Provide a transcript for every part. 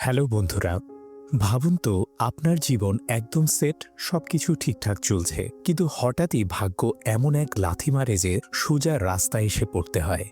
Hello বন্ধুরা, ভাবুন তো আপনার জীবন একদম সেট, সবকিছু ঠিকঠাক চলছে, কিন্তু হঠাৎই ভাগ্য এমন এক লাথি মারে যে সোজা রাস্তায় এসে পড়তে হয়।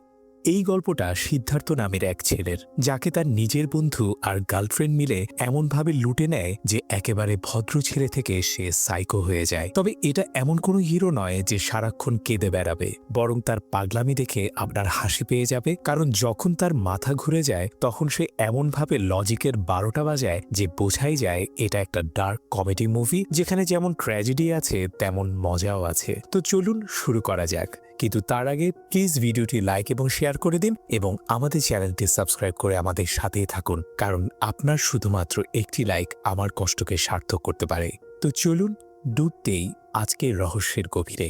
এই গল্পটা সিদ্ধার্থ নামের এক ছেলের, যাকে তার নিজের বন্ধু আর গার্লফ্রেন্ড মিলে এমনভাবে লুটে নেয় যে একেবারে ভদ্র ছেলে থেকে সে সাইকো হয়ে যায়। তবে এটা এমন কোনো হিরো নয় যে সারাক্ষণ কেঁদে বেড়াবে, বরং তার পাগলামি দেখে আপনার হাসি পেয়ে যাবে, কারণ যখন তার মাথা ঘুরে যায় তখন সে এমনভাবে লজিকের 12টা বাজায় যে বোঝাই যায় এটা একটা ডার্ক কমেডি মুভি, যেখানে যেমন ট্র্যাজেডি আছে তেমন মজাও আছে। তো চলুন শুরু করা যাক, কিন্তু তার আগে প্লিজ ভিডিওটি লাইক এবং শেয়ার করে দিন এবং আমাদের চ্যানেলটি সাবস্ক্রাইব করে আমাদের সাথেই থাকুন, কারণ আপনার শুধুমাত্র একটি লাইক আমার কষ্টকে সার্থক করতে পারে। তো চলুন ডুবতেই আজকের রহস্যের গভীরে।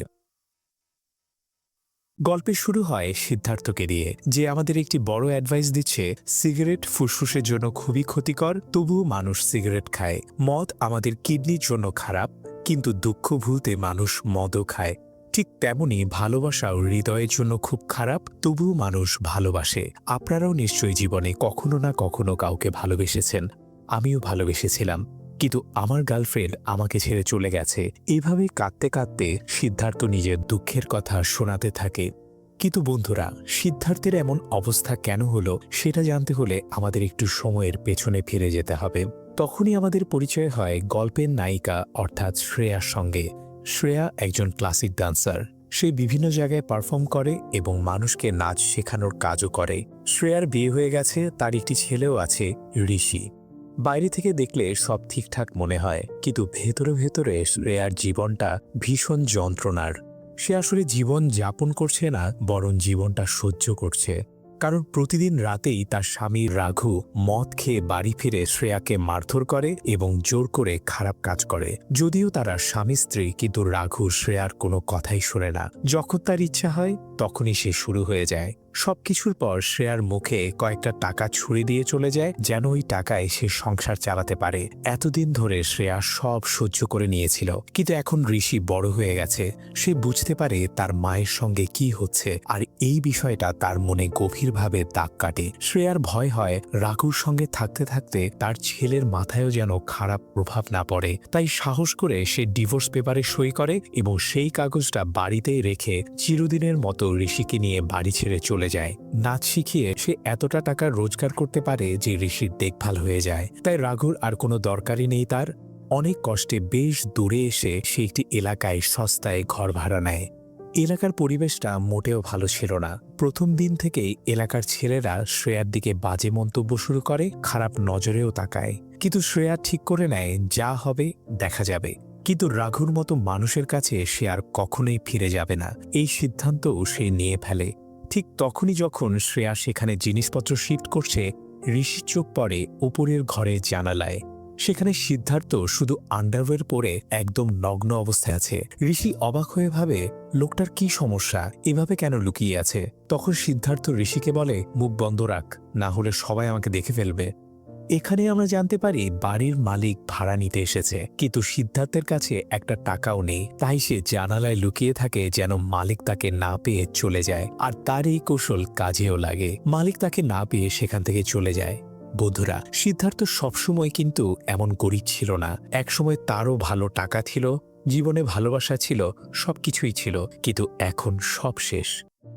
গল্পের শুরু হয় সিদ্ধার্থকে দিয়ে, যে আমাদের একটি বড় অ্যাডভাইস দিচ্ছে সিগারেট ফুসফুসের জন্য খুবই ক্ষতিকর, তবুও মানুষ সিগারেট খায়। মদ আমাদের কিডনির জন্য খারাপ, কিন্তু দুঃখ ভুলতে মানুষ মদও খায়। ঠিক তেমনি ভালোবাসাও হৃদয়ের জন্য খুব খারাপ, তবুও মানুষ ভালোবাসে। আপনারাও নিশ্চয়ই জীবনে কখনো না কখনো কাউকে ভালোবেসেছেন। আমিও ভালোবেসেছিলাম, কিন্তু আমার গার্লফ্রেন্ড আমাকে ছেড়ে চলে গেছে। এভাবে কাঁদতে কাঁদতে সিদ্ধার্থ নিজের দুঃখের কথা শোনাতে থাকে। কিন্তু বন্ধুরা, সিদ্ধার্থের এমন অবস্থা কেন হলো সেটা জানতে হলে আমাদের একটু সময়ের পেছনে ফিরে যেতে হবে। তখনই আমাদের পরিচয় হয় গল্পের নায়িকা অর্থাৎ শ্রেয়ার সঙ্গে। শ্রেয়া একজন ক্লাসিক ডান্সার। সে বিভিন্ন জায়গায় পারফর্ম করে এবং মানুষকে নাচ শেখানোর কাজও করে। শ্রেয়ার বিয়ে হয়ে গেছে, তার একটি ছেলেও আছে, ঋষি। বাইরে থেকে দেখলে সব ঠিকঠাক মনে হয়, কিন্তু ভেতরে ভেতরে শ্রেয়ার জীবনটা ভীষণ যন্ত্রণার। সে আসলে জীবন যাপন করছে না, বরং জীবনটা সহ্য করছে। কারণ প্রতিদিন রাতেই তার স্বামী রাঘু মদ খেয়ে বাড়ি ফিরে শ্রেয়াকে মারধর করে এবং জোর করে খারাপ কাজ করে। যদিও তারা স্বামী স্ত্রী, কিন্তু রাঘু শ্রেয়ার কোনো কথাই শোনে না। যখন তার ইচ্ছা হয় তখনই সে শুরু হয়ে যায়। সবকিছুর পর শ্রেয়ার মুখে কয়েকটা টাকা ছুড়ে দিয়ে চলে যায়, যেন ওই টাকায় সে সংসার চালাতে পারে। এতদিন ধরে শ্রেয়া সব সহ্য করে নিয়েছিল, কিন্তু এখন ঋষি বড় হয়ে গেছে। সে বুঝতে পারে তার মায়ের সঙ্গে কি হচ্ছে, আর এই বিষয়টা তার মনে গভীরভাবে দাগ কাটে। শ্রেয়ার ভয় হয় রাঘুর সঙ্গে থাকতে থাকতে তার ছেলের মাথায়ও যেন খারাপ প্রভাব না পড়ে। তাই সাহস করে সে ডিভোর্স পেপারে সই করে এবং সেই কাগজটা বাড়িতেই রেখে চিরদিনের মতো ঋষিকে নিয়ে বাড়ি ছেড়ে চলে যায়। নাচ শিখিয়ে সে এতটা টাকা রোজগার করতে পারে যে ঋষির দেখভাল হয়ে যায়। তাই রাঘুর আর কোনো দরকারই নেই তার। অনেক কষ্টে বেশ দূরে এসে সে একটি এলাকায় সস্তায় ঘর ভাড়া নেয়। এলাকার পরিবেশটা মোটেও ভালো ছিল না। প্রথম দিন থেকেই এলাকার ছেলেরা শ্রেয়ার দিকে বাজে মন্তব্য শুরু করে, খারাপ নজরেও তাকায়। কিন্তু শ্রেয়া ঠিক করে নেয় যা হবে দেখা যাবে। কিন্তু রাঘুর মতো মানুষের কাছে সে আর কখনোই ফিরে যাবে না, এই সিদ্ধান্তও সে নিয়ে ফেলে। ঠিক তখনই যখন শ্রেয়া সেখানে জিনিসপত্র শিফট করছে, ঋষির চোখ পড়ে উপরের ঘরে জানালায়। সেখানে সিদ্ধার্থ শুধু আন্ডারওয়্যার পরে একদম নগ্ন অবস্থায় আছে। ঋষি অবাক হয়ে ভাবে, লোকটার কি সমস্যা, এভাবে কেন লুকিয়ে আছে? তখন সিদ্ধার্থ ঋষিকে বলে, মুখ বন্ধ রাখ, না হলে সবাই আমাকে দেখে ফেলবে। এখানে আমরা জানতে পারি বাড়ির মালিক ভাড়া নিতে এসেছে, কিন্তু সিদ্ধার্থের কাছে একটা টাকাও নেই। তাই সে জানালায় লুকিয়ে থাকে যেন মালিক তাকে না পেয়ে চলে যায়। আর তার এই কৌশল কাজেও লাগে। মালিক তাকে না পেয়ে সেখান থেকে চলে যায়। বন্ধুরা, সিদ্ধার্থ সবসময় কিন্তু এমন গরিব ছিল না। একসময় তারও ভালো টাকা ছিল, জীবনে ভালোবাসা ছিল, সবকিছুই ছিল, কিন্তু এখন সব শেষ।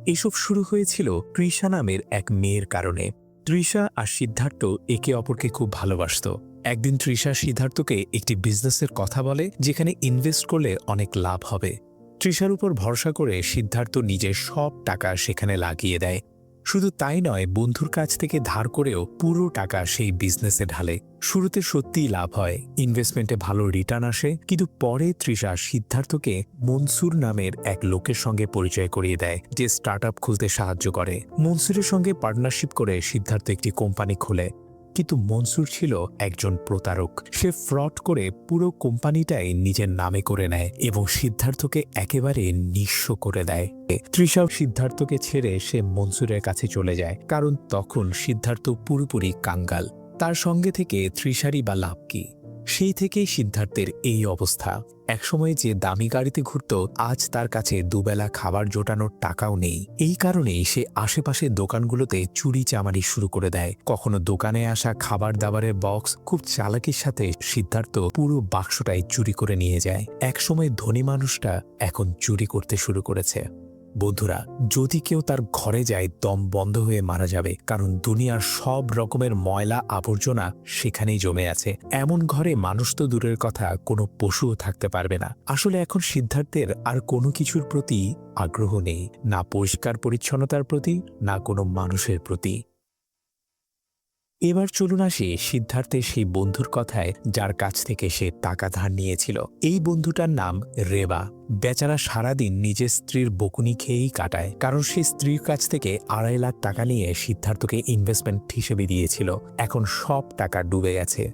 এসব শুরু হয়েছিল তৃষা নামের এক মেয়ের কারণে। তৃষা আর সিদ্ধার্থ একে অপরকে খুব ভালোবাসত। একদিন তৃষা সিদ্ধার্থকে একটি বিজনেসের কথা বলে, যেখানে ইনভেস্ট করলে অনেক লাভ হবে। তৃষার উপর ভরসা করে সিদ্ধার্থ নিজের সব টাকা সেখানে লাগিয়ে দেয়। শুধু তাই নয়, বন্ধুর কাছ থেকে ধার করেও পুরো টাকা সেই বিজনেসে ঢালে। শুরুতে সত্যিই লাভ হয়, ইনভেস্টমেন্টে ভালো রিটার্ন আসে, কিন্তু পরে তৃষা সিদ্ধার্থকে মনসুর নামের এক লোকের সঙ্গে পরিচয় করিয়ে দেয়, যে স্টার্টআপ খুলতে সাহায্য করে। মনসুরের সঙ্গে পার্টনারশিপ করে সিদ্ধার্থ একটি কোম্পানি খোলে। কিন্তু মনসুর ছিল একজন প্রতারক। সে ফ্রড করে পুরো কোম্পানিটাই নিজের নামে করে নেয় এবং সিদ্ধার্থকে একেবারে নিঃস্ব করে দেয়। তৃষাও সিদ্ধার্থকে ছেড়ে সে মনসুরের কাছে চলে যায়, কারণ তখন সিদ্ধার্থ পুরোপুরি কাঙ্গাল। তার সঙ্গে থেকে তৃষারই বা লাভ কি? সেই থেকেই সিদ্ধার্থের এই অবস্থা। একসময় যে দামি গাড়িতে ঘুরত, আজ তার কাছে দুবেলা খাবার জোটানোর টাকাও নেই। এই কারণেই সে আশেপাশের দোকানগুলোতে চুরি চামারি শুরু করে দেয়। কখনো দোকানে আসা খাবার দাবারের বক্স খুব চালাকির সাথে সিদ্ধার্থ পুরো বাক্সটাই চুরি করে নিয়ে যায়। একসময় ধনী মানুষটা এখন চুরি করতে শুরু করেছে। বন্ধুরা, যদি কেউ তার ঘরে যায় দম বন্ধ হয়ে মারা যাবে, কারণ দুনিয়ার সব রকমের ময়লা আবর্জনা সেখানেই জমে আছে। এমন ঘরে মানুষ তো দূরের কথা, কোনো পশুও থাকতে পারবে না। আসলে এখন সিদ্ধার্থের আর কোনো কিছুর প্রতি আগ্রহ নেই, না পরিষ্কার পরিচ্ছন্নতার প্রতি, না কোনো মানুষের প্রতি। এবার চলুন আসি সিদ্ধার্থের সেই বন্ধুর কথায়, যার কাছ থেকে সে টাকা ধার নিয়েছিল। এই বন্ধুটার নাম রেবা। বেচারা সারাদিন নিজের স্ত্রীর বকুনি খেয়েই কাটায়, কারণ সে স্ত্রীর কাছ থেকে 2.5 লাখ টাকা নিয়ে সিদ্ধার্থকে ইনভেস্টমেন্ট হিসেবে দিয়েছিল। এখন সব টাকা ডুবে গেছে।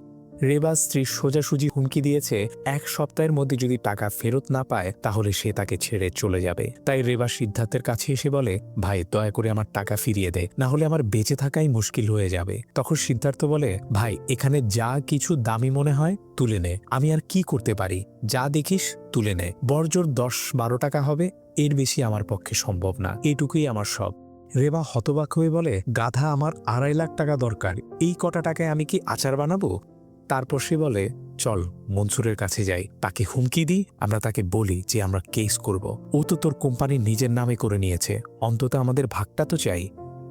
রেবা স্ত্রী সোজাসুজি হুমকি দিয়েছে 1 সপ্তাহের মধ্যে যদি টাকা ফেরত না পায় তাহলে সে তাকে ছেড়ে চলে যাবে। তাই রেবা সিদ্ধার্থের কাছে এসে বলে, ভাই দয়া করে আমার টাকা ফিরিয়ে দে, না হলে আমার বেঁচে থাকাই মুশকিল হয়ে যাবে। তখন সিদ্ধার্থ বলে, ভাই এখানে যা কিছু দামি মনে হয় তুলে নে, আমি আর কি করতে পারি, যা দেখিস তুলে নে। বড়জোর 10-12 টাকা হবে, এর বেশি আমার পক্ষে সম্ভব না, এটুকুই আমার সব। রেবা হতবাক হয়ে বলে, গাধা, আমার 2.5 লাখ টাকা দরকার, এই কটা টাকায় আমি কি আচার বানাবো? তারপর সে বলে, চল মনসুরের কাছে যাই, তাকে হুমকি দিই, আমরা তাকে বলি যে আমরা কেস করব। ও তো তোর কোম্পানি নিজের নামে করে নিয়েছে, অন্তত আমাদের ভাগটা তো চাই।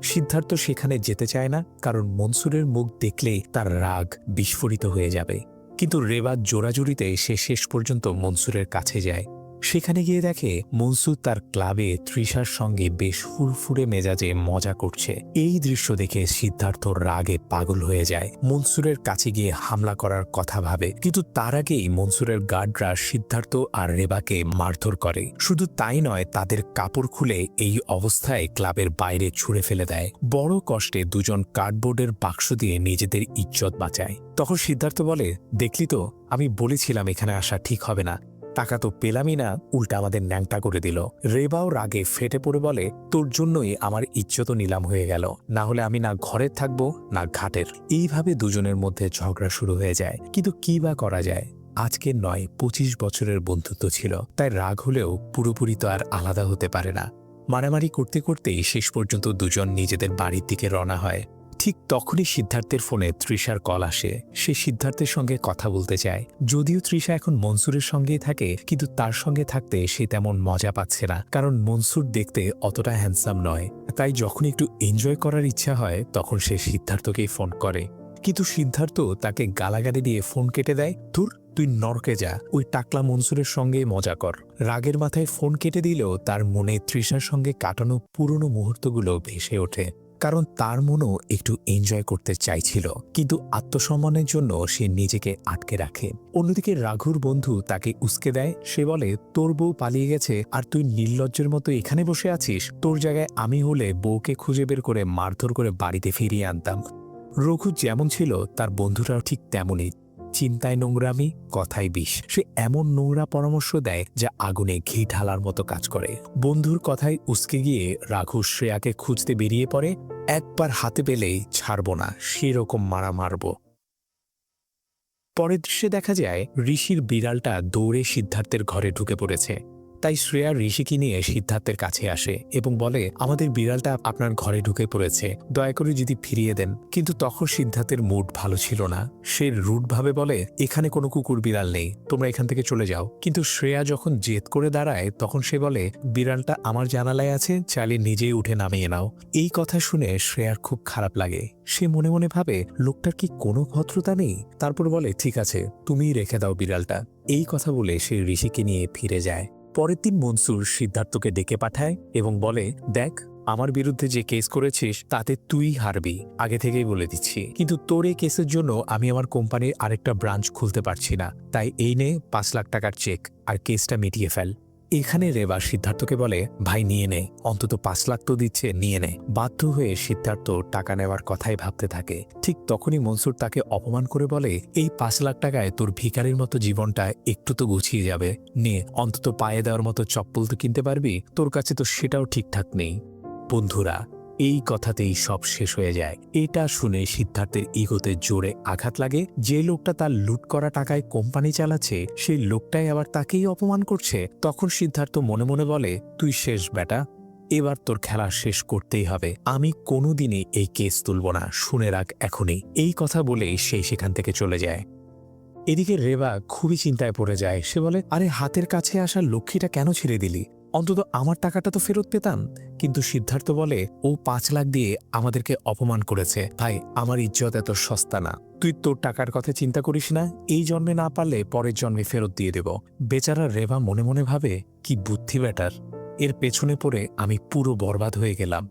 সিদ্ধার্থ সেখানে যেতে চায় না, কারণ মনসুরের মুখ দেখলেই তার রাগ বিস্ফোরিত হয়ে যাবে। কিন্তু রেবার জোরাজুরিতে সে শেষ পর্যন্ত মনসুরের কাছে যায়। সেখানে গিয়ে দেখে মনসুর তার ক্লাবে তৃষার সঙ্গে বেশ ফুরফুরে মেজাজে মজা করছে। এই দৃশ্য দেখে সিদ্ধার্থ রাগে পাগল হয়ে যায়। মনসুরের কাছে গিয়ে হামলা করার কথা ভাবে, কিন্তু তার আগেই মনসুরের গার্ডরা সিদ্ধার্থ আর রেবাকে মারধর করে। শুধু তাই নয়, তাদের কাপড় খুলে এই অবস্থায় ক্লাবের বাইরে ছুঁড়ে ফেলে দেয়। বড় কষ্টে দুজন কার্ডবোর্ডের বাক্স দিয়ে নিজেদের ইজ্জত বাঁচায়। তখন সিদ্ধার্থ বলে, দেখলি তো, আমি বলেছিলাম এখানে আসা ঠিক হবে না, টাকা তো পেলামই না, উল্টা আমাদের ন্যাংটা করে দিল। রেবাও রাগে ফেটে পড়ে বলে, তোর জন্যই আমার ইজ্জত নিলাম হয়ে গেল, না হলে আমি না ঘরের থাকবো না ঘাটের। এইভাবে দুজনের মধ্যে ঝগড়া শুরু হয়ে যায়। কিন্তু কি বা করা যায়, আজকের নয় 25 বছরের বন্ধুত্ব ছিল, তাই রাগ হলেও পুরোপুরি তো আর আলাদা হতে পারে না। মারামারি করতে করতেই শেষ পর্যন্ত দুজন নিজেদের বাড়ির দিকে রওনা হয়। ঠিক তখনই সিদ্ধার্থের ফোনে তৃষার কল আসে। সে সিদ্ধার্থের সঙ্গে কথা বলতে চায়। যদিও তৃষা এখন মনসুরের সঙ্গেই থাকে, কিন্তু তার সঙ্গে থাকতে সে তেমন মজা পাচ্ছে না, কারণ মনসুর দেখতে অতটা হ্যান্ডসাম নয়। তাই যখন একটু এনজয় করার ইচ্ছা হয় তখন সে সিদ্ধার্থকেই ফোন করে। কিন্তু সিদ্ধার্থ তাকে গালাগালি দিয়ে ফোন কেটে দেয়। তুই নরকে যা, ওই টাকলা মনসুরের সঙ্গে মজা কর। রাগের মাথায় ফোন কেটে দিলেও তার মনে তৃষার সঙ্গে কাটানো পুরনো মুহূর্তগুলো ভেসে ওঠে, কারণ তার মনও একটু এনজয় করতে চাইছিল, কিন্তু আত্মসম্মানের জন্য সে নিজেকে আটকে রাখে। অন্যদিকে রাঘুর বন্ধু তাকে উস্কে দেয়। সে বলে, তোর বউ পালিয়ে গেছে আর তুই নির্লজ্জের মতো এখানে বসে আছিস, তোর জায়গায় আমি হলে বউকে খুঁজে বের করে মারধর করে বাড়িতে ফিরিয়ে আনতাম। রঘু যেমন ছিল তার বন্ধুরাও ঠিক তেমনই, চিন্তায় নোংরামি, কথায় বিষ। সে এমন নোংরা পরামর্শ দেয় যা আগুনে ঘি ঢালার মতো কাজ করে। বন্ধুর কথায় উস্কে গিয়ে রাঘু শ্রেয়াকে খুঁজতে বেরিয়ে পড়ে। একবার হাতে পেলেই ছাড়ব না, সেরকম মারা মারব। পরের দৃশ্যে দেখা যায় ঋষির বিড়ালটা দৌড়ে সিদ্ধার্থের ঘরে ঢুকে পড়েছে। তাই শ্রেয়া ঋষিকে নিয়ে সিদ্ধার্থের কাছে আসে এবং বলে, আমাদের বিড়ালটা আপনার ঘরে ঢুকে পড়েছে, দয়া করে যদি ফিরিয়ে দেন। কিন্তু তখন সিদ্ধার্থের মুড ভালো ছিল না। সে রুডভাবে বলে, এখানে কোনো কুকুর বিড়াল নেই, তোমরা এখান থেকে চলে যাও। কিন্তু শ্রেয়া যখন জেদ করে দাঁড়ায় তখন সে বলে, বিড়ালটা আমার জানালায় আছে, চাইলে নিজেই উঠে নামিয়ে নাও। এই কথা শুনে শ্রেয়ার খুব খারাপ লাগে। সে মনে মনে ভাবে, লোকটার কি কোনো ভদ্রতা নেই। তারপর বলে, ঠিক আছে, তুমিই রেখে দাও বিড়ালটা। এই কথা বলে সে ঋষিকে নিয়ে ফিরে যায়। পরের দিন মনসুর সিদ্ধার্থকে ডেকে পাঠায় এবং বলে, দেখ, আমার বিরুদ্ধে যে কেস করেছিস তাতে তুই হারবি, আগে থেকেই বলে দিচ্ছি। কিন্তু তোর এই কেসের জন্য আমি আমার কোম্পানির আরেকটা ব্রাঞ্চ খুলতে পারছি না, তাই এই নে 5 লাখ টাকার চেক আর কেসটা মিটিয়ে ফেল। এখানে রেবা সিদ্ধার্থকে বলে, ভাই নিয়ে নে, অন্তত 5 লাখ তো দিচ্ছে, নিয়ে নে। বাধ্য হয়ে সিদ্ধার্থ টাকা নেওয়ার কথাই ভাবতে থাকে। ঠিক তখনই মনসুর তাকে অপমান করে বলে, এই 5 লাখ টাকায় তোর ভিখারির মতো জীবনটা একটু তো গুছিয়ে যাবে, নে, অন্তত পায়ে দেওয়ার মতো চপ্পল তো কিনতে পারবি, তোর কাছে তো সেটাও ঠিকঠাক নেই। বন্ধুরা, এই কথাতেই সব শেষ হয়ে যায়। এটা শুনে সিদ্ধার্থের ইগোতে জোরে আঘাত লাগে। যে লোকটা তার লুট করা টাকায় কোম্পানি চালাচ্ছে সেই লোকটাই আবার তাকেই অপমান করছে। তখন সিদ্ধার্থ মনে মনে বলে, তুই শেষ বেটা, এবার তোর খেলা শেষ করতেই হবে। আমি কোনোদিনই এই কেস তুলব না, শুনে রাখ এখনই। এই কথা বলেই সে সেখান থেকে চলে যায়। এদিকে রেবা খুবই চিন্তায় পড়ে যায়। সে বলে, আরে হাতের কাছে আসা লক্ষ্মীটা কেন ছেড়ে দিলি? অন্তত আমার টাকাটা তো ফেরত পেতাম। কিন্তু সিদ্ধার্থ বলে, ও 5 লাখ দিয়ে আমাদেরকে অপমান করেছে। ভাই, আমার ইজ্জত এত সস্তা না। তুই তোর টাকার কথা চিন্তা করিস না, এই জন্মে না পারলে পরের জন্মে ফেরত দিয়ে দেব। বেচারা রেবা মনে মনে ভাবে, কি বুদ্ধি বেটার, এর পেছনে পড়ে আমি পুরো বরবাদ হয়ে গেলাম।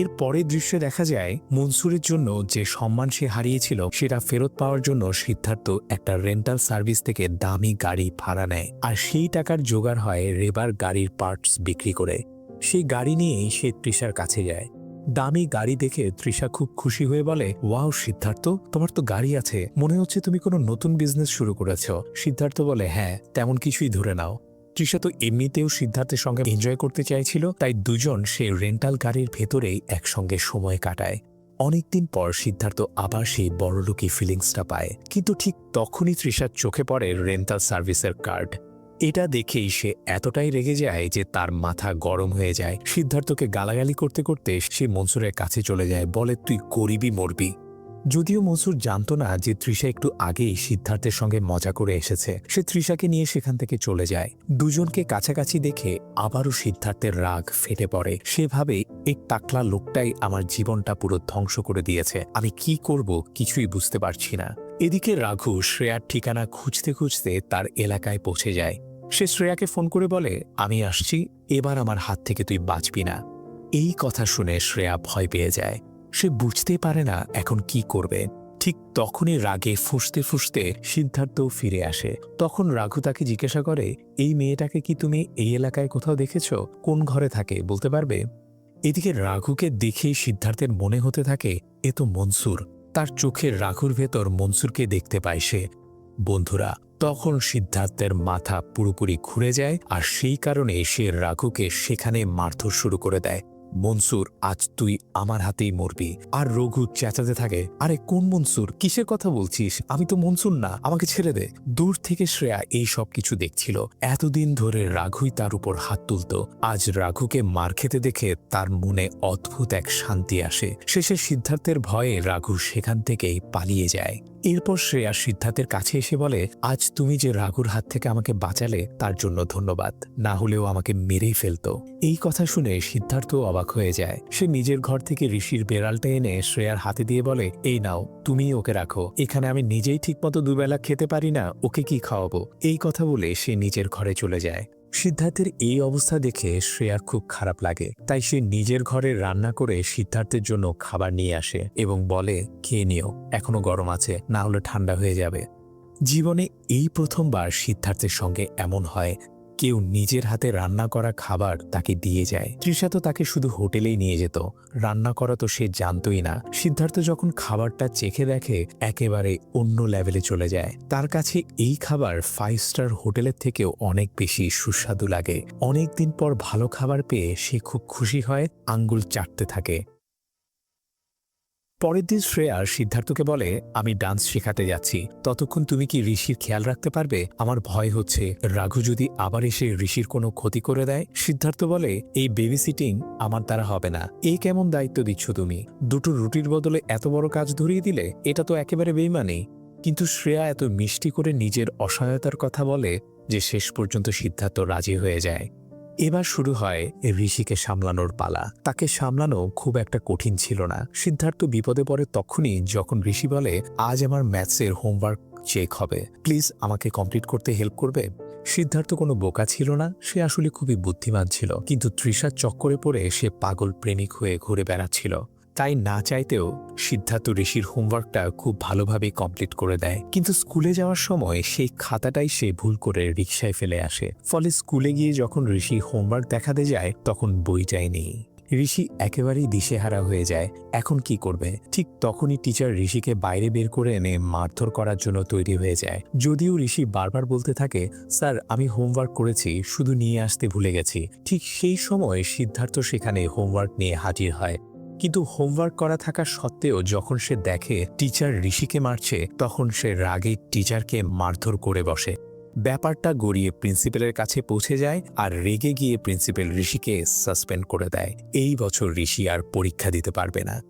এর পরের দৃশ্যে দেখা যায় মনসুরের জন্য যে সম্মান সে হারিয়েছিল সেটা ফেরত পাওয়ার জন্য সিদ্ধার্থ একটা রেন্টাল সার্ভিস থেকে দামি গাড়ি ভাড়া নেয়। আর সেই টাকার জোগাড় হয় রেবার গাড়ির পার্টস বিক্রি করে। সেই গাড়ি নিয়েই সে তৃষার কাছে যায়। দামি গাড়ি দেখে তৃষা খুব খুশি হয়ে বলে, ওয়াও সিদ্ধার্থ, তোমার তো গাড়ি আছে, মনে হচ্ছে তুমি কোনো নতুন বিজনেস শুরু করেছ। সিদ্ধার্থ বলে, হ্যাঁ, তেমন কিছুই ধরে নাও। তৃষা তো এমনিতেও সিদ্ধার্থের সঙ্গে এনজয় করতে চাইছিল, তাই দুজন সে রেন্টাল গাড়ির ভেতরেই একসঙ্গে সময় কাটায়। অনেকদিন পর সিদ্ধার্থ আবার সেই বড়লোকি ফিলিংসটা পায়। কিন্তু ঠিক তখনই তৃষার চোখে পড়ে রেন্টাল সার্ভিসের কার্ড। এটা দেখেই সে এতটাই রেগে যায় যে তার মাথা গরম হয়ে যায়। সিদ্ধার্থকে গালাগালি করতে করতে সে মনসুরের কাছে চলে যায়, বলে, তুই গরিবই মরবি। যদিও মনসুর জানত না যে তৃষা একটু আগেই সিদ্ধার্থের সঙ্গে মজা করে এসেছে। সে তৃষাকে নিয়ে সেখান থেকে চলে যায়। দুজনকে কাছাকাছি দেখে আবারও সিদ্ধার্থের রাগ ফেটে পড়ে। সে ভাবে, এই টাকলা লোকটাই আমার জীবনটা পুরো ধ্বংস করে দিয়েছে, আমি কি করব কিছুই বুঝতে পারছি না। এদিকে রাঘু শ্রেয়ার ঠিকানা খুঁজতে খুঁজতে তার এলাকায় পৌঁছে যায়। সে শ্রেয়াকে ফোন করে বলে, আমি আসছি, এবার আমার হাত থেকে তুই বাঁচবি না। এই কথা শুনে শ্রেয়া ভয় পেয়ে যায়। সে বুঝতেই পারে না এখন কি করবে। ঠিক তখনই রাগে ফুঁসতে ফুঁসতে সিদ্ধার্থও ফিরে আসে। তখন রাঘু তাকে জিজ্ঞাসা করে, এই মেয়েটাকে কি তুমি এই এলাকায় কোথাও দেখেছ? কোন ঘরে থাকে বলতে পারবে? এদিকে রাঘুকে দেখেই সিদ্ধার্থের মনে হতে থাকে, এ তো মনসুর। তার চোখের রাঘুর ভেতর মনসুরকে দেখতে পায় সে। বন্ধুরা, তখন সিদ্ধার্থের মাথা পুরোপুরি ঘুরে যায়, আর সেই কারণে সে রাঘুকে সেখানে মারধর শুরু করে দেয়। মনসুর, আজ তুই আমার হাতেই মরবি। আর রঘু চেঁচাতে থাকে, আরে কোন মনসুর, কিসের কথা বলছিস? আমি তো মনসুর না, আমাকে ছেড়ে দে। দূর থেকে শ্রেয়া এই সব কিছু দেখছিল। এতদিন ধরে রাঘুই তার উপর হাত তুলত। আজ রাঘুকে মার খেতে দেখে তার মনে অদ্ভুত এক শান্তি আসে। শেষে সিদ্ধার্থের ভয়ে রাঘু সেখান থেকেই পালিয়ে যায়। এরপর শ্রেয়া সিদ্ধার্থের কাছে এসে বলে, আজ তুমি যে রাঘুর হাত থেকে আমাকে বাঁচালে তার জন্য ধন্যবাদ, না হলেও আমাকে মেরেই ফেলতো। এই কথা শুনে সিদ্ধার্থ অবাক হয়ে যায়। সে নিজের ঘর থেকে ঋষির বেড়ালটা এনে শ্রেয়ার হাতে দিয়ে বলে, এই নাও, তুমি ওকে রাখো, এখানে আমি নিজেই ঠিকমতো দুবেলা খেতে পারি না, ওকে কি খাওয়াবো? এই কথা বলে সে নিজের ঘরে চলে যায়। সিদ্ধার্থের এই অবস্থা দেখে শ্রেয়ার খুব খারাপ লাগে, তাই সে নিজের ঘরে রান্না করে সিদ্ধার্থের জন্য খাবার নিয়ে আসে এবং বলে, খেয়ে নিও, এখনো গরম আছে, না হলে ঠান্ডা হয়ে যাবে। জীবনে এই প্রথমবার সিদ্ধার্থের সঙ্গে এমন হয়, কেউ নিজের হাতে রান্না করা খাবার তাকে দিয়ে যায়। তৃষা তো তাকে শুধু হোটেলেই নিয়ে যেত, রান্না করা তো সে জানতই না। সিদ্ধার্থ যখন খাবারটা চেখে দেখে একেবারে অন্য লেভেলে চলে যায়। তার কাছে এই খাবার 5 স্টার হোটেলের থেকেও অনেক বেশি সুস্বাদু লাগে। অনেকদিন পর ভালো খাবার পেয়ে সে খুব খুশি হয়, আঙ্গুল চাটতে থাকে। পরের দিন শ্রেয়া সিদ্ধার্থকে বলে, আমি ডান্স শেখাতে যাচ্ছি, ততক্ষণ তুমি কি ঋষির খেয়াল রাখতে পারবে? আমার ভয় হচ্ছে রাঘু যদি আবার এসে ঋষির কোনো ক্ষতি করে দেয়। সিদ্ধার্থ বলে, এই বেবি সিটিং আমার দ্বারা হবে না। এই কেমন দায়িত্ব দিচ্ছ তুমি? দুটো রুটির বদলে এত বড় কাজ ধরিয়ে দিলে, এটা তো একেবারে বেইমানি। কিন্তু শ্রেয়া এত মিষ্টি করে নিজের অসহায়তার কথা বলে যে শেষ পর্যন্ত সিদ্ধার্থ রাজি হয়ে যায়। এবার শুরু হয় ঋষিকে সামলানোর পালা। তাকে সামলানো খুব একটা কঠিন ছিল না। সিদ্ধার্থ বিপদে পড়ে তখনই যখন ঋষি বলে, আজ আমার ম্যাথসের হোমওয়ার্ক চেক হবে, প্লিজ আমাকে কমপ্লিট করতে হেল্প করবে? সিদ্ধার্থ কোনো বোকা ছিল না, সে আসলে খুবই বুদ্ধিমান ছিল। কিন্তু তৃষার চক্করে পড়ে সে পাগল প্রেমিক হয়ে ঘুরে বেড়াচ্ছিল। তাই না চাইতেও সিদ্ধার্থ ঋষির হোমওয়ার্কটা খুব ভালোভাবে কমপ্লিট করে দেয়। কিন্তু স্কুলে যাওয়ার সময় সেই খাতাটাই সে ভুল করে রিকশায় ফেলে আসে। ফলে স্কুলে গিয়ে যখন ঋষি হোমওয়ার্ক দেখাতে যায় তখন বইটাই নেই। ঋষি একেবারেই দিশেহারা হয়ে যায়। এখন কি করবে? ঠিক তখনই টিচার ঋষিকে বাইরে বের করে এনে মারধর করার জন্য তৈরি হয়ে যায়। যদিও ঋষি বারবার বলতে থাকে, স্যার আমি হোমওয়ার্ক করেছি, শুধু নিয়ে আসতে ভুলে গেছি। ঠিক সেই সময় সিদ্ধার্থ সেখানে হোমওয়ার্ক নিয়ে হাজির হয়। কিন্তু হোমওয়ার্ক করা থাকা সত্ত্বেও যখন সে দেখে টিচার ঋষিকে মারছে, তখন সে রাগে টিচারকে মারধর করে বসে। ব্যাপারটা গড়িয়ে প্রিন্সিপালের কাছে পৌঁছে যায়, আর রেগে গিয়ে প্রিন্সিপাল ঋষিকে সাসপেন্ড করে দেয়। এই বছর ঋষি আর পরীক্ষা দিতে পারবে না।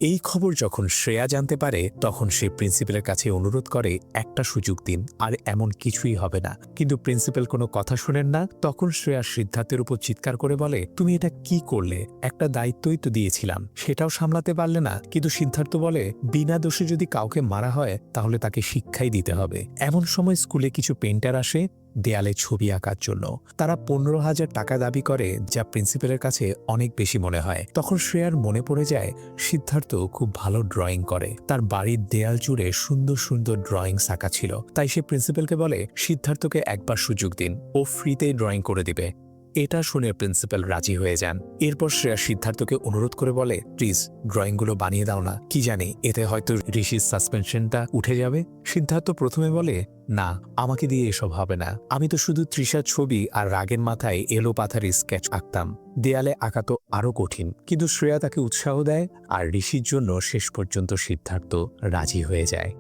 এই খবর যখন শ্রেয়া জানতে পারে, তখন সে প্রিন্সিপালের কাছে অনুরোধ করে একটা সুযোগ দিন, আর এমন কিছুই হবে না। কিন্তু প্রিন্সিপাল কোনো কথা শোনেন না। তখন শ্রেয়া সিদ্ধার্থের উপর চিৎকার করে বলে, তুমি এটা কি করলে? একটা দায়িত্বই তো দিয়েছিলাম, সেটাও সামলাতে পারলে না। কিন্তু সিদ্ধার্থ বলে, বিনা দোষে যদি কাউকে মারা হয় তাহলে তাকে শিক্ষাই দিতে হবে। এমন সময় স্কুলে কিছু পেন্টার আসে দেয়ালে ছবি আঁকার জন্য। তারা 15,000 টাকা দাবি করে, যা প্রিন্সিপালের কাছে অনেক বেশি মনে হয়। তখন শ্রেয়ার মনে পড়ে যায় সিদ্ধার্থ খুব ভালো ড্রয়িং করে, তার বাড়ির দেয়াল জুড়ে সুন্দর সুন্দর ড্রয়িংস আঁকা ছিল। তাই সে প্রিন্সিপালকে বলে, সিদ্ধার্থকে একবার সুযোগ দিন, ও ফ্রিতেই ড্রয়িং করে দিবে। এটা শুনে প্রিন্সিপাল রাজি হয়ে যান। এরপর শ্রেয়া সিদ্ধার্থকে অনুরোধ করে বলে, প্লিজ ড্রয়িংগুলো বানিয়ে দাও না, কি জানি এতে হয়তো ঋষির সাসপেনশনটা উঠে যাবে। সিদ্ধার্থ প্রথমে বলে, না, আমাকে দিয়ে এসব হবে না। আমি তো শুধু তৃষার ছবি আর রাগের মাথায় এলো পাথারি স্কেচ আঁকতাম, দেয়ালে আঁকা তো আরও কঠিন। কিন্তু শ্রেয়া তাকে উৎসাহ দেয়, আর ঋষির জন্য শেষ পর্যন্ত সিদ্ধার্থ রাজি হয়ে যায়।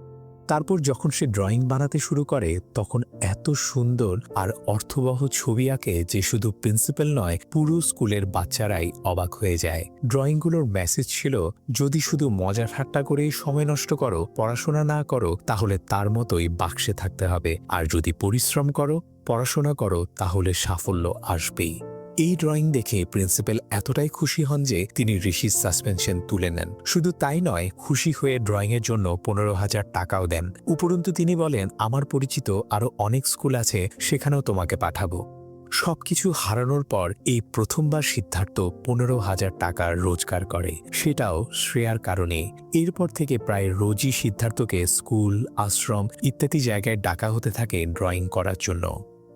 তারপর যখন সে ড্রয়িং বানাতে শুরু করে, তখন এত সুন্দর আর অর্থবহ ছবি আঁকে যে শুধু প্রিন্সিপাল নয়, পুরো স্কুলের বাচ্চারাই অবাক হয়ে যায়। ড্রয়িংগুলোর মেসেজ ছিল, যদি শুধু মজা ঠাট্টা করেই সময় নষ্ট করো, পড়াশোনা না করো, তাহলে তার মতোই বাক্সে থাকতে হবে। আর যদি পরিশ্রম করো, পড়াশোনা করো, তাহলে সাফল্য আসবেই। এই ড্রয়িং দেখে প্রিন্সিপাল এতটাই খুশি হন যে তিনি ঋষির সাসপেনশন তুলে নেন। শুধু তাই নয়, খুশি হয়ে ড্রয়িংয়ের জন্য 15,000 টাকাও দেন। উপরন্তু তিনি বলেন, আমার পরিচিত আরও অনেক স্কুল আছে, সেখানেও তোমাকে পাঠাবো। সবকিছু হারানোর পর এই প্রথমবার সিদ্ধার্থ 15,000 টাকা রোজগার করে, সেটাও শ্রেয়ার কারণে। এরপর থেকে প্রায় রোজই সিদ্ধার্থকে স্কুল, আশ্রম ইত্যাদি জায়গায় ডাকা হতে থাকে ড্রয়িং করার জন্য।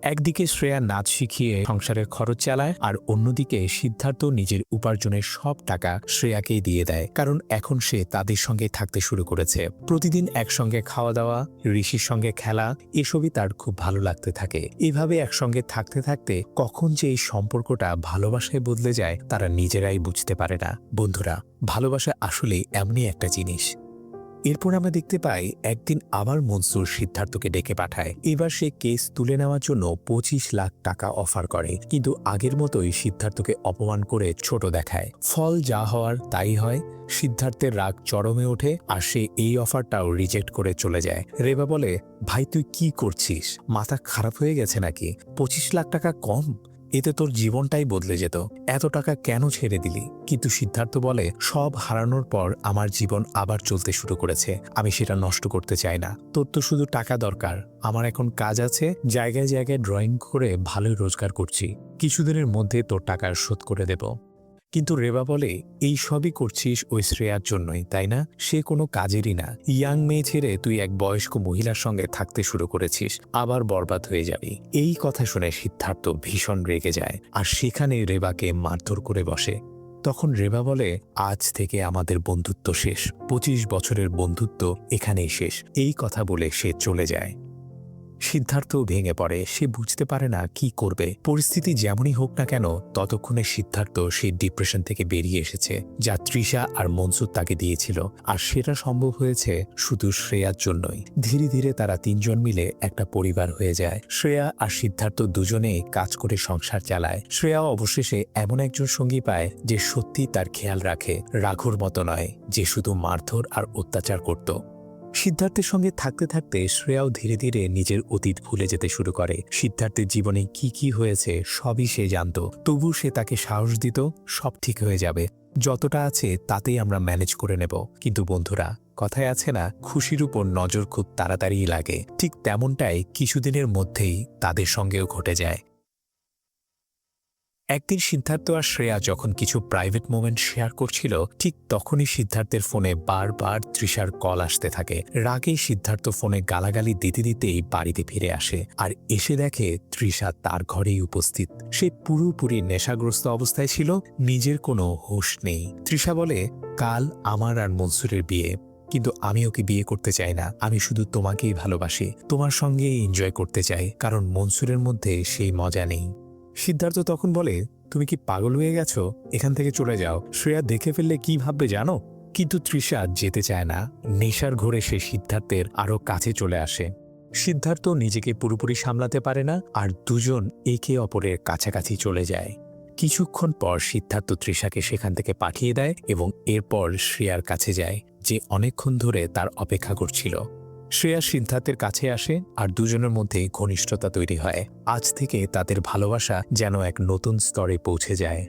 একদিকে শ্রেয়া নাচ শিখিয়ে সংসারের খরচ চালায়, আর অন্যদিকে সিদ্ধার্থ নিজের উপার্জনের সব টাকা শ্রেয়াকেই দিয়ে দেয়, কারণ এখন সে তাদের সঙ্গে থাকতে শুরু করেছে। প্রতিদিন একসঙ্গে খাওয়া দাওয়া, ঋষির সঙ্গে খেলা, এসবই তার খুব ভালো লাগতে থাকে। এভাবে একসঙ্গে থাকতে থাকতে কখন যে এই সম্পর্কটা ভালোবাসায় বদলে যায়, তারা নিজেরাই বুঝতে পারে না। বন্ধুরা, ভালোবাসা আসলেই এমনই একটা জিনিস। এরপর আমরা দেখতে পাই একদিন আবার মনসুর সিদ্ধার্থকে ডেকে পাঠায়। এবার সে কেস তুলে নেওয়ার জন্য 25 লাখ টাকা অফার করে, কিন্তু আগের মতোই সিদ্ধার্থকে অপমান করে ছোট দেখায়। ফল যা হওয়ার তাই হয়। সিদ্ধার্থের রাগ চরমে ওঠে, আর সে এই অফারটাও রিজেক্ট করে চলে যায়। রেবা বলে, ভাই তুই কি করছিস? মাথা খারাপ হয়ে গেছে নাকি? 25 লাখ টাকা কম? এতে তোর জীবনটাই বদলে যেত। এত টাকা কেন ছেড়ে দিলি? কিন্তু সিদ্ধার্থ বলে, সব হারানোর পর আমার জীবন আবার চলতে শুরু করেছে, আমি সেটা নষ্ট করতে চাই না। তোর তো শুধু টাকা দরকার, আমার এখন কাজ আছে, জায়গায় জায়গায় ড্রয়িং করে ভালোই রোজগার করছি, কিছুদিনের মধ্যে তোর টাকা শোধ করে দেব। কিন্তু রেবা বলে, এই সবই করছিস ওই শ্রেয়ার জন্যই, তাই না? সে কোনো কাজেরই না। ইয়াং মেয়ে ছেড়ে তুই এক বয়স্ক মহিলার সঙ্গে থাকতে শুরু করেছিস, আবার বরবাদ হয়ে যাবি। এই কথা শুনে সিদ্ধার্থ ভীষণ রেগে যায়, আর সেখানে রেবাকে মারধর করে বসে। তখন রেবা বলে, আজ থেকে আমাদের বন্ধুত্ব শেষ, 25 বছরের বন্ধুত্ব এখানেই শেষ। এই কথা বলে সে চলে যায়। সিদ্ধার্থ ভেঙে পড়ে, সে বুঝতে পারে না কি করবে। পরিস্থিতি যেমনই হোক না কেন, ততক্ষণে সিদ্ধার্থ সেই ডিপ্রেশন থেকে বেরিয়ে এসেছে, যা তৃষা আর মনসুর তাকে দিয়েছিল। আর সেটা সম্ভব হয়েছে শুধু শ্রেয়ার জন্যই। ধীরে ধীরে তারা তিনজন মিলে একটা পরিবার হয়ে যায়। শ্রেয়া আর সিদ্ধার্থ দুজনেই কাজ করে সংসার চালায়। শ্রেয়া অবশেষে এমন একজন সঙ্গী পায় যে সত্যি তার খেয়াল রাখে, রাঘুর মতো নয়, যে শুধু মারধর আর অত্যাচার করত। সিদ্ধার্থের সঙ্গে থাকতে থাকতে শ্রেয়াও ধীরে ধীরে নিজের অতীত ভুলে যেতে শুরু করে। সিদ্ধার্থের জীবনে কি কি হয়েছে সবই সে জানত, তবু সে তাকে সাহস দিত, সব ঠিক হয়ে যাবে, যতটা আছে তাতেই আমরা ম্যানেজ করে নেব। কিন্তু বন্ধুরা, কথায় আছে না, খুশির উপর নজর খুব তাড়াতাড়িই লাগে। ঠিক তেমনটাই কিছুদিনের মধ্যেই তাদের সঙ্গেও ঘটে যায়। একদিন সিদ্ধার্থ আর শ্রেয়া যখন কিছু প্রাইভেট মোমেন্ট শেয়ার করছিল, ঠিক তখনই সিদ্ধার্থের ফোনে বারবার তৃষার কল আসতে থাকে। রাগে সিদ্ধার্থ ফোনে গালাগালি দিতে দিতেই বাড়িতে ফিরে আসে আর এসে দেখে তৃষা তার ঘরেই উপস্থিত। সে পুরোপুরি নেশাগ্রস্ত অবস্থায় ছিল, নিজের কোনো হুঁশ নেই। তৃষা বলে, কাল আমার আর মনসুরের বিয়ে, কিন্তু আমি ওকে বিয়ে করতে চাই না। আমি শুধু তোমাকেই ভালোবাসি, তোমার সঙ্গে এনজয় করতে চাই, কারণ মনসুরের মধ্যে সেই মজা নেই। সিদ্ধার্থ তখন বলে, তুমি কি পাগল হয়ে গেছো? এখান থেকে চলে যাও, শ্রেয়া দেখে ফেললে কি ভাববে জানো? কিন্তু তৃষা যেতে চায় না। নেশার ঘোরে সে সিদ্ধার্থের আরো কাছে চলে আসে। সিদ্ধার্থ নিজেকে পুরোপুরি সামলাতে পারে না আর দুজন একে অপরের কাছাকাছি চলে যায়। কিছুক্ষণ পর সিদ্ধার্থ তৃষাকে সেখান থেকে পাঠিয়ে দেয় এবং এরপর শ্রেয়ার কাছে যায়, যে অনেকক্ষণ ধরে তার অপেক্ষা করছিল। শ্রেয়া সিদ্ধার্থের কাছে আসে আর দুজনের মধ্যে ঘনিষ্ঠতা তৈরি হয়। আজ থেকে তাদের ভালোবাসা যেন এক নতুন স্তরে পৌঁছে যায়।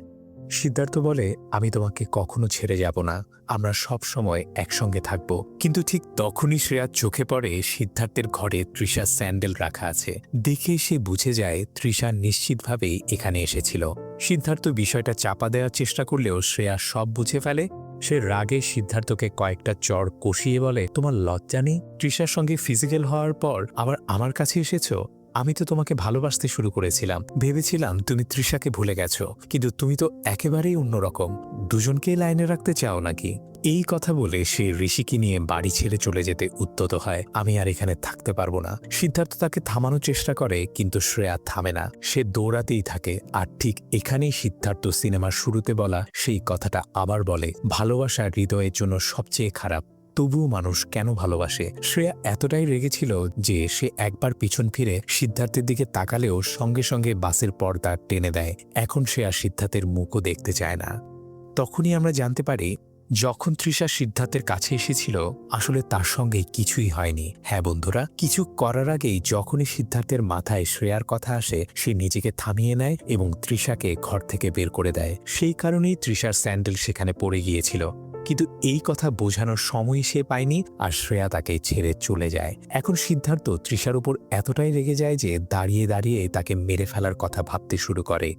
সিদ্ধার্থ বলে, আমি তোমাকে কখনো ছেড়ে যাব না, আমরা সব সময় একসঙ্গে থাকব। কিন্তু ঠিক তখনই শ্রেয়ার চোখে পড়ে সিদ্ধার্থের ঘরে তৃষার স্যান্ডেল রাখা আছে। দেখে সে বুঝে যায় তৃষা নিশ্চিতভাবেই এখানে এসেছিল। সিদ্ধার্থ বিষয়টা চাপা দেওয়ার চেষ্টা করলেও শ্রেয়া সব বুঝে ফেলে। সে রাগে সিদ্ধার্থকে কয়েকটা চড় কষিয়ে বলে, তোমার লজ্জা নেই? তৃষার সঙ্গে ফিজিক্যাল হওয়ার পর আবার আমার কাছে এসেছো? আমি তো তোমাকে ভালোবাসতে শুরু করেছিলাম, ভেবেছিলাম তুমি তৃষাকে ভুলে গেছো, কিন্তু তুমি তো একেবারেই অন্যরকম। দুজনকেই লাইনে রাখতে চাও নাকি? এই কথা বলে সে ঋষিকে নিয়ে বাড়ি ছেড়ে চলে যেতে উদ্যত হয়। আমি আর এখানে থাকতে পারবো না। সিদ্ধার্থ তাকে থামানোর চেষ্টা করে, কিন্তু শ্রেয়া থামে না। সে দৌড়াতেই থাকে। আর ঠিক এখানেই সিদ্ধার্থ সিনেমার শুরুতে বলা সেই কথাটা আবার বলে, ভালোবাসা হৃদয়ের জন্য সবচেয়ে খারাপ, তবুও মানুষ কেন ভালোবাসে? শ্রেয়া এতটাই রেগেছিল যে সে একবার পিছন ফিরে সিদ্ধার্থের দিকে তাকালেও সঙ্গে সঙ্গে বাসের পর্দা টেনে দেয়। এখন সে আর সিদ্ধার্থের মুখও দেখতে চায় না। তখনই আমরা জানতে পারি, যখন তৃষা সিদ্ধার্থের কাছে এসেছিল আসলে তার সঙ্গে কিছুই হয়নি। হ্যাঁ বন্ধুরা, কিছু করার আগেই যখনই সিদ্ধার্থের মাথায় শ্রেয়ার কথা আসে, সে নিজেকে থামিয়ে নেয় এবং তৃষাকে ঘর থেকে বের করে দেয়। সেই কারণেই তৃষার স্যান্ডেল সেখানে পড়ে গিয়েছিল। কিন্তু এই কথা বোঝানোর সময় সে পায়নি আর শ্রেয়া তাকে ছেড়ে চলে যায়। এখন সিদ্ধার্থ তৃষার উপর এতটাই রেগে যায় যে দাঁড়িয়ে দাঁড়িয়ে তাকে মেরে ফেলার কথা ভাবতে শুরু করে।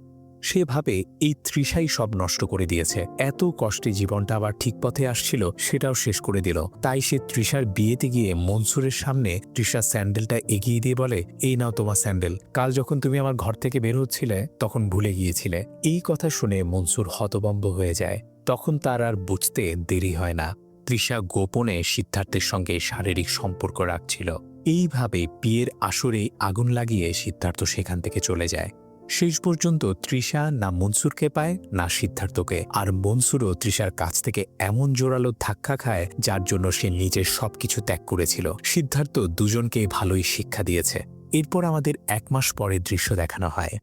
সে ভাবে এই তৃষাই সব নষ্ট করে দিয়েছে, এত কষ্টে জীবনটা আবার ঠিক পথে আসছিল সেটাও শেষ করে দিল। তাই সে তৃষার বিয়েতে গিয়ে মনসুরের সামনে তৃষার স্যান্ডেলটা এগিয়ে দিয়ে বলে, এই নাও তোমার স্যান্ডেল, কাল যখন তুমি আমার ঘর থেকে বের হচ্ছিলে তখন ভুলে গিয়েছিলে। এই কথা শুনে মনসুর হতভম্ব হয়ে যায়। তখন তার আর বুঝতে দেরি হয় না, তৃষা গোপনে সিদ্ধার্থের সঙ্গে শারীরিক সম্পর্ক রাখছিল। এইভাবে বিয়ের আসরে আগুন লাগিয়ে সিদ্ধার্থ সেখান থেকে চলে যায়। শেষ পর্যন্ত তৃষা না মনসুরকে পায় না সিদ্ধার্থকে, আর মনসুরও তৃষার কাছ থেকে এমন জোরালো ধাক্কা খায় যার জন্য সে নিজের সবকিছু ত্যাগ করেছিল। সিদ্ধার্থ দুজনকে ভালোই শিক্ষা দিয়েছে। এরপর আমাদের 1 মাস পরের দৃশ্য দেখানো হয়।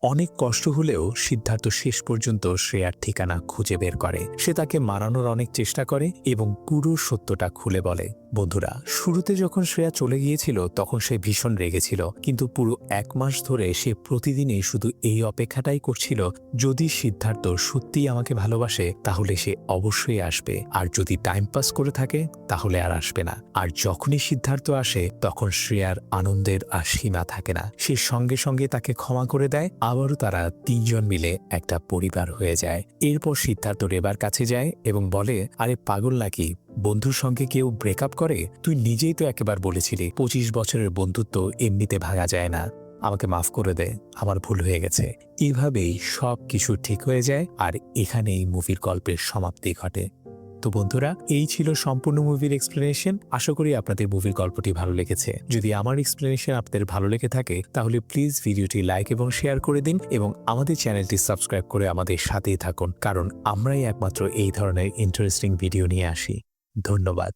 অনেক কষ্ট হলেও সিদ্ধার্থ শেষ পর্যন্ত শ্রেয়ার ঠিকানা খুঁজে বের করে। সে তাকে মারানোর অনেক চেষ্টা করে এবং পুরো সত্যটা খুলে বলে। বন্ধুরা, শুরুতে যখন শ্রেয়া চলে গিয়েছিল তখন সে ভীষণ রেগেছিল, কিন্তু পুরো 1 মাস ধরে সে প্রতিদিনই শুধু এই অপেক্ষাটাই করছিল, যদি সিদ্ধার্থ সত্যিই আমাকে ভালোবাসে তাহলে সে অবশ্যই আসবে, আর যদি টাইম পাস করে থাকে তাহলে আর আসবে না। আর যখনই সিদ্ধার্থ আসে তখন শ্রেয়ার আনন্দের আর সীমা থাকে না। সে সঙ্গে সঙ্গে তাকে ক্ষমা করে দেয়। আবারও তারা 3 জন মিলে একটা পরিবার হয়ে যায়। এরপর সিদ্ধার্থ রেবার কাছে যায় এবং বলে, আরে পাগল নাকি, বন্ধুর সঙ্গে কেউ ব্রেকআপ করে? তুই নিজেই তো একবার বলেছিলি 25 বছরের বন্ধুত্ব এমনিতে ভাঙা যায় না, আমাকে মাফ করে দে, আমার ভুল হয়ে গেছে। এভাবেই সব কিছু ঠিক হয়ে যায় আর এখানেই মুভির গল্পের সমাপ্তি ঘটে। তো বন্ধুরা, এই ছিল সম্পূর্ণ মুভির এক্সপ্লেনেশন। আশা করি আপনাদের মুভির গল্পটি ভালো লেগেছে। যদি আমার এক্সপ্লেনেশন আপনাদের ভালো লেগে থাকে তাহলে প্লিজ ভিডিওটি লাইক এবং শেয়ার করে দিন এবং আমাদের চ্যানেলটি সাবস্ক্রাইব করে আমাদের সাথেই থাকুন, কারণ আমরাই একমাত্র এই ধরনের ইন্টারেস্টিং ভিডিও নিয়ে আসি। ধন্যবাদ।